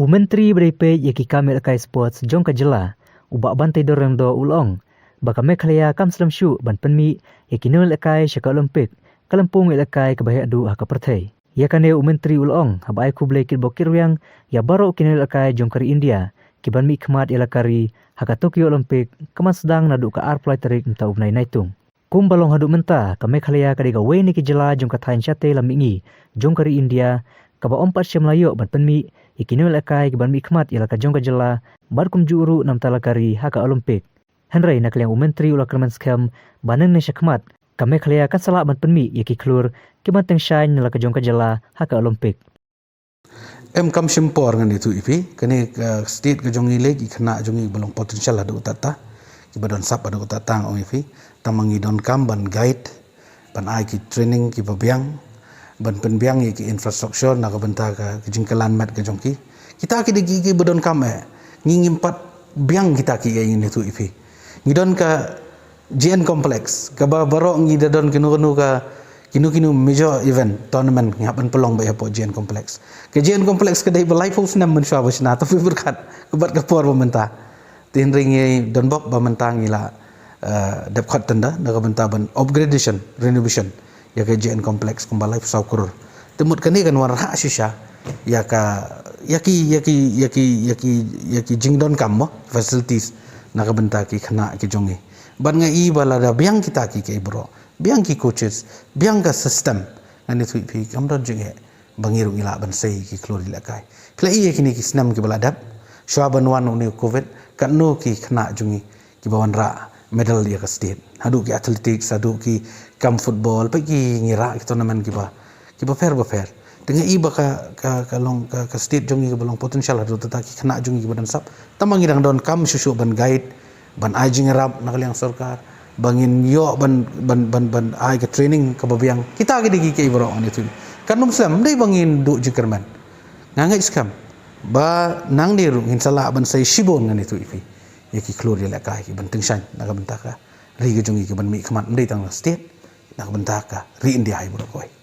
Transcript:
Menteri beripe yaki nongïalehkai sports jong ka jela ubak Banteidor yang do ulong baka Meghalaya kam slem shuh ban pynmih yaki nongïalehkai syaka Olimpik kalampung nongïalehkai kabaya adu haka perthai yakane Menteri ulong habai ku blai kit bokir yang ya baro nongïalehkai jong kari India kiban mi khmat ilakari haka Tokyo Olimpik kaman sedang nadu ka arplai tarik mta ubnai naitung kum balong hadu menta ka Meghalaya kadiga weni ki jela jong ka thain syate lamingi jong kari India kaba ompat syam layo ban pynmih yaki nongïalehkai kiban mi khmat ilaka jong ka jela bar kum juru nam talakari haka Olimpik Henry nak liang Menteri ula kerman skam banang ne syakmat ka Meghalaya kan salak ban pynmih yaki klur kiban teng shine ilaka jong ka jela haka Olimpik kam simpor ngan itu ipi kene state ke jongi legi kena jongi belum potensial ada utata ki badon sap ada utata ong ipi tamangi don kam ban guide ban ai ki training ki babiang ban penbiang ki infrastruktur nak benta ka jingkalan mat ke jongki kita ki digi ki badon kam ngingim pat biang kita ki yang itu ipi ngidon ka JN complex ka baro ngi dadon kinu ka major event tournament ngapan pelong ba po JN complex ke JN complex ke dai belai fus nam mensha basna tapi berkat kebat kapor bamenta tin ringi don bok bamenta ngila depkhat tanda daga benta ban upgradation renovation ya ke JN complex kumbalai pusau kurur temut kani kan warha shisha ya ka yaki jingdon kam facilities naga benta ki khana ki jongi ban ngai balada biang kita ki ke bro biang ki coaches biang ka system ngani thui phi kamdon jinge bangiru ila ban sei ki klori lakai kla iye kini ki snam ki baladap shwaban wan uni covid kan no ki khna jungi ki bawan ra medal ya ka state hadu ki athletics hadu ki kam football pa ki ngira ki tournament ki ba fair dengan iba ka state jongi ki belong potensial hadu tata ki khna jungi ki badan sap tamangi dang don kam susu ban guide ban ajing rap nakaliang sarkar bangin yo ban ai ke training ke babiang kita ke digi ke ibro on itu kan muslim dai bangin du jikerman ngangai skam ba nang diru ngin sala ban sai shibon ngan itu ifi yaki klur ya lakai ban tengsan nak bentaka ri ke jongi ke ban mi khmat dai tang state nak bentaka ri india ibro koi